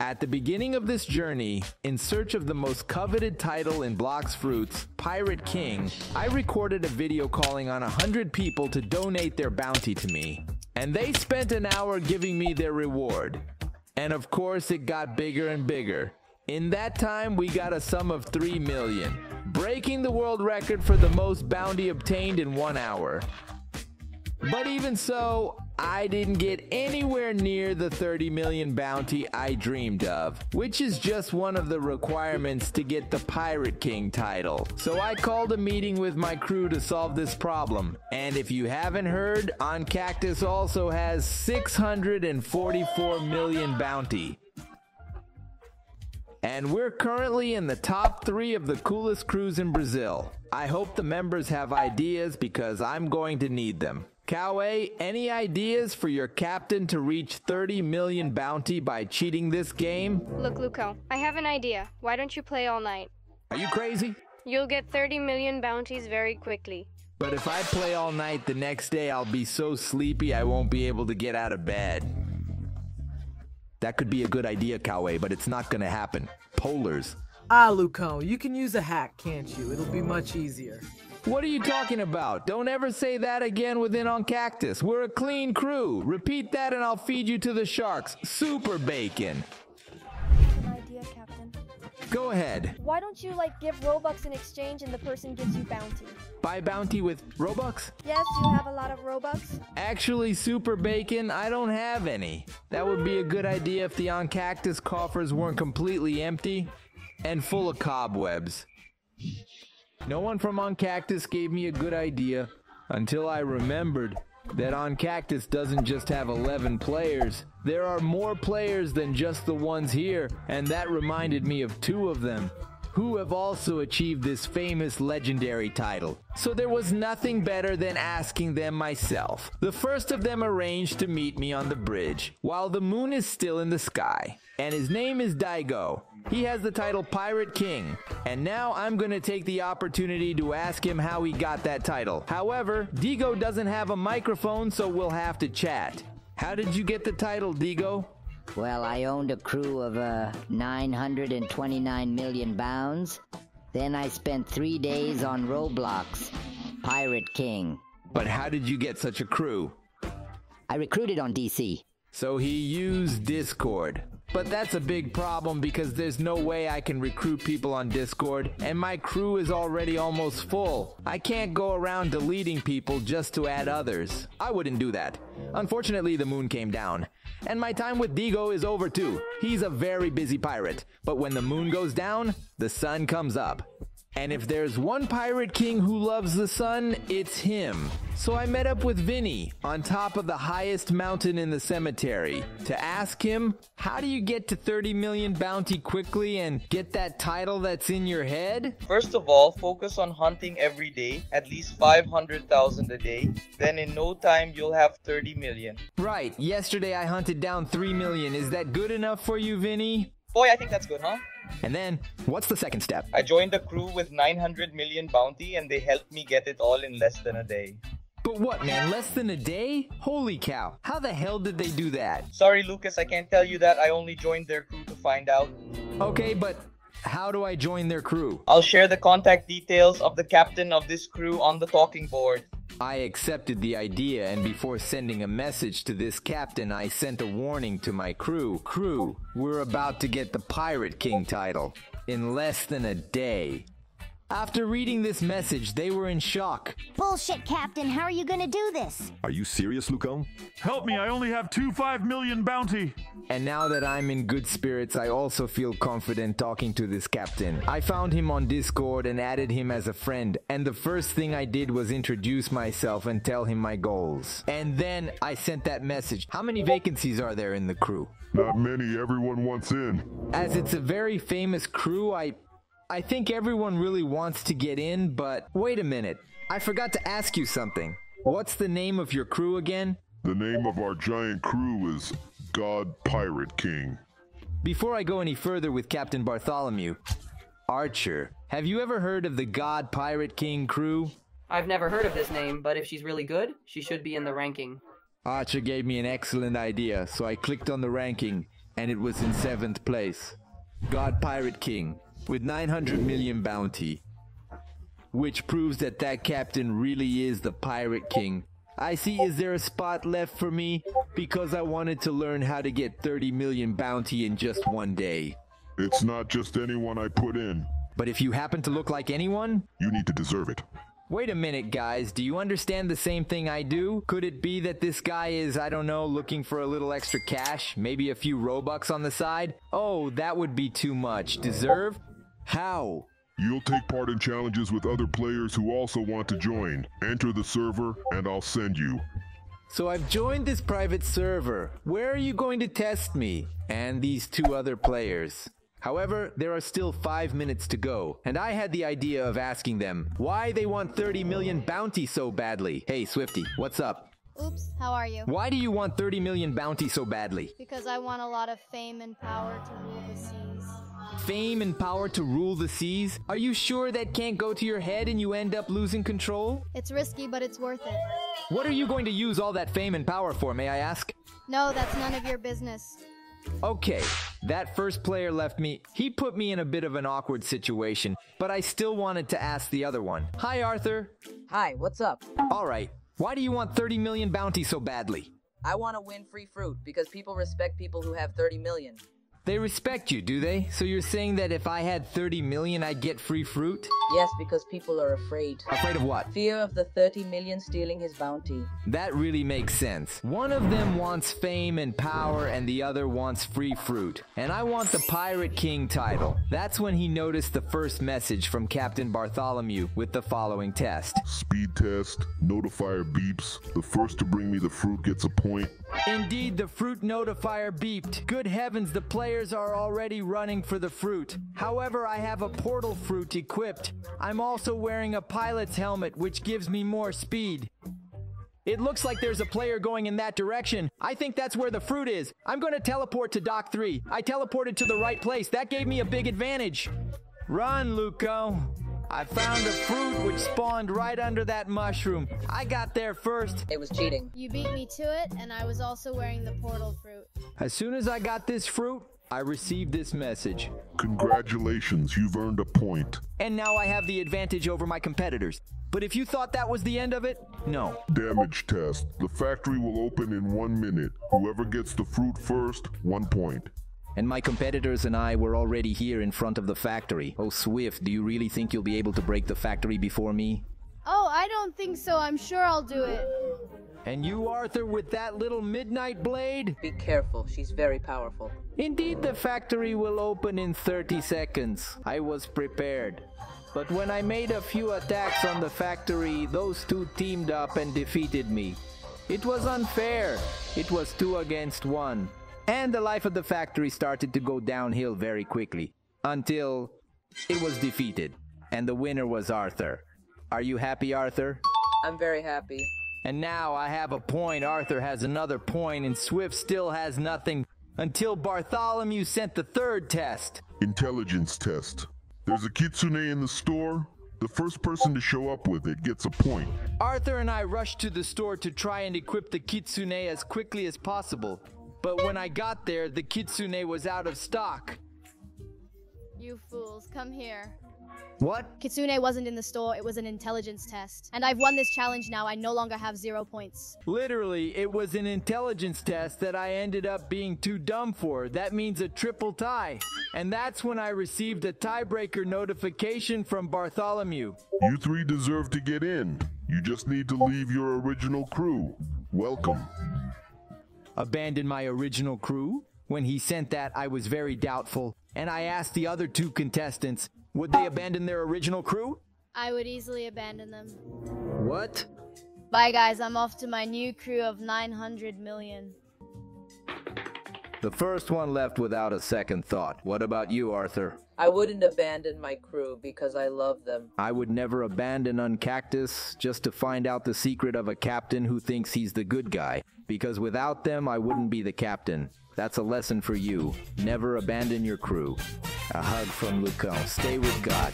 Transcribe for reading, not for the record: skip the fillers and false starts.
At the beginning of this journey, in search of the most coveted title in Blox Fruits, Pirate King, I recorded a video calling on 100 people to donate their bounty to me. And they spent an hour giving me their reward. And of course, it got bigger and bigger. In that time, we got a sum of 3 million, breaking the world record for the most bounty obtained in 1 hour. But even so, I didn't get anywhere near the 30 million bounty I dreamed of, which is just one of the requirements to get the Pirate King title. So I called a meeting with my crew to solve this problem. And if you haven't heard, On Cactus also has 644 million bounty. And we're currently in the top 3 of the coolest crews in Brazil. I hope the members have ideas because I'm going to need them. Kawe, any ideas for your captain to reach 30 million bounty by cheating this game? Look, Luco, I have an idea. Why don't you play all night? Are you crazy? You'll get 30 million bounties very quickly. But if I play all night, the next day I'll be so sleepy I won't be able to get out of bed. That could be a good idea, Kawe, but it's not gonna happen. Polars. Ah, Luco, you can use a hack, can't you? It'll be much easier. What are you talking about? Don't ever say that again within On Cactus. We're a clean crew. Repeat that and I'll feed you to the sharks. Super bacon. An idea, Captain. Go ahead. Why don't you, give Robux in exchange and the person gives you bounty? Buy bounty with Robux? Yes, you have a lot of Robux? Actually, Super Bacon, I don't have any. That would be a good idea if the On Cactus coffers weren't completely empty and full of cobwebs. No one from On Cactus gave me a good idea until I remembered that On Cactus doesn't just have 11 players. There are more players than just the ones here, and that reminded me of 2 of them, who have also achieved this famous legendary title. So there was nothing better than asking them myself. The first of them arranged to meet me on the bridge, while the moon is still in the sky, and his name is Daigo. He has the title Pirate King, and now I'm gonna take the opportunity to ask him how he got that title. However, Digo doesn't have a microphone, so we'll have to chat. How did you get the title, Digo? Well, I owned a crew of 929 million bounds. Then I spent 3 days on Roblox, Pirate King. But how did you get such a crew? I recruited on DC. So he used Discord. But that's a big problem because there's no way I can recruit people on Discord, and my crew is already almost full. I can't go around deleting people just to add others. I wouldn't do that. Unfortunately, the moon came down. And my time with Digo is over too. He's a very busy pirate. But when the moon goes down, the sun comes up. And if there's one Pirate King who loves the sun, it's him. So I met up with Vinny on top of the highest mountain in the cemetery to ask him, how do you get to 30 million bounty quickly and get that title that's in your head? First of all, focus on hunting every day, at least 500,000 a day. Then in no time, you'll have 30 million. Right, yesterday I hunted down 3 million. Is that good enough for you, Vinny? Boy, I think that's good, huh? And then, what's the second step? I joined a crew with 900 million bounty and they helped me get it all in less than a day. But what, man, less than a day? Holy cow, how the hell did they do that? Sorry, Lucas, I can't tell you that. I only joined their crew to find out. Okay, but how do I join their crew? I'll share the contact details of the captain of this crew on the talking board. I accepted the idea, and before sending a message to this captain, I sent a warning to my crew. Crew, we're about to get the Pirate King title in less than a day. After reading this message, they were in shock. Bullshit, Captain. How are you gonna do this? Are you serious, Luco? Help me, I only have 25 million bounty. And now that I'm in good spirits, I also feel confident talking to this captain. I found him on Discord and added him as a friend, and the first thing I did was introduce myself and tell him my goals. And then I sent that message. How many vacancies are there in the crew? Not many, everyone wants in. As it's a very famous crew, I think everyone really wants to get in, but wait a minute. I forgot to ask you something. What's the name of your crew again? The name of our giant crew is God Pirate King. Before I go any further with Captain Bartholomew, Archer, have you ever heard of the God Pirate King crew? I've never heard of this name, but if she's really good, she should be in the ranking. Archer gave me an excellent idea, so I clicked on the ranking, and it was in 7th place. God Pirate King, with 900 million bounty. Which proves that that captain really is the Pirate King. I see, is there a spot left for me? Because I wanted to learn how to get 30 million bounty in just one day. It's not just anyone I put in. But if you happen to look like anyone? You need to deserve it. Wait a minute, guys. Do you understand the same thing I do? Could it be that this guy is, I don't know, looking for a little extra cash? Maybe a few Robux on the side? Oh, that would be too much. Deserve? How? You'll take part in challenges with other players who also want to join. Enter the server, and I'll send you. So I've joined this private server. Where are you going to test me? And these 2 other players? However, there are still 5 minutes to go, and I had the idea of asking them why they want 30 million bounty so badly. Hey, Swifty, what's up? Oops, how are you? Why do you want 30 million bounty so badly? Because I want a lot of fame and power to rule the seas. Fame and power to rule the seas? Are you sure that can't go to your head and you end up losing control? It's risky, but it's worth it. What are you going to use all that fame and power for, may I ask? No, that's none of your business. Okay, that first player left me. He put me in a bit of an awkward situation, but I still wanted to ask the other one. Hi, Arthur. Hi, what's up? All right, why do you want 30 million bounty so badly? I want to win free fruit because people respect people who have 30 million. They respect you, do they? So you're saying that if I had 30 million, I'd get free fruit? Yes, because people are afraid. Afraid of what? Fear of the 30 million stealing his bounty. That really makes sense. One of them wants fame and power, and the other wants free fruit. And I want the Pirate King title. That's when he noticed the first message from Captain Bartholomew with the following test. Speed test, notifier beeps. The first to bring me the fruit gets a point. Indeed, the fruit notifier beeped. Good heavens, the players are already running for the fruit. However, I have a portal fruit equipped. I'm also wearing a pilot's helmet, which gives me more speed. It looks like there's a player going in that direction. I think that's where the fruit is. I'm going to teleport to Dock 3. I teleported to the right place. That gave me a big advantage. Run, Luco. I found a fruit which spawned right under that mushroom. I got there first. It was cheating. You beat me to it, and I was also wearing the portal fruit. As soon as I got this fruit, I received this message. Congratulations, you've earned a point. And now I have the advantage over my competitors. But if you thought that was the end of it, no. Damage test. The factory will open in 1 minute. Whoever gets the fruit first, 1 point. And my competitors and I were already here in front of the factory. Oh, Swift, do you really think you'll be able to break the factory before me? Oh, I don't think so. I'm sure I'll do it. And you, Arthur, with that little midnight blade? Be careful, she's very powerful. Indeed, the factory will open in 30 seconds. I was prepared. But when I made a few attacks on the factory, those 2 teamed up and defeated me. It was unfair. It was 2 against 1. And the life of the factory started to go downhill very quickly, until it was defeated, and the winner was Arthur. Are you happy, Arthur? I'm very happy. And now I have a point, Arthur has another point, and Swift still has nothing, until Bartholomew sent the 3rd test. Intelligence test. There's a kitsune in the store. The first person to show up with it gets a point. Arthur and I rushed to the store to try and equip the kitsune as quickly as possible. But when I got there, the kitsune was out of stock. You fools, come here. What? Kitsune wasn't in the store, it was an intelligence test. And I've won this challenge now, I no longer have 0 points. Literally, it was an intelligence test that I ended up being too dumb for. That means a triple tie. And that's when I received a tiebreaker notification from Bartholomew. You 3 deserve to get in. You just need to leave your original crew. Welcome. Abandon my original crew? When he sent that, I was very doubtful. And I asked the other 2 contestants, would they abandon their original crew? I would easily abandon them. What? Bye guys, I'm off to my new crew of 900 million. The first one left without a second thought. What about you, Arthur? I wouldn't abandon my crew because I love them. I would never abandon Uncactus just to find out the secret of a captain who thinks he's the good guy. Because without them, I wouldn't be the captain. That's a lesson for you. Never abandon your crew. A hug from Lucon. Stay with God.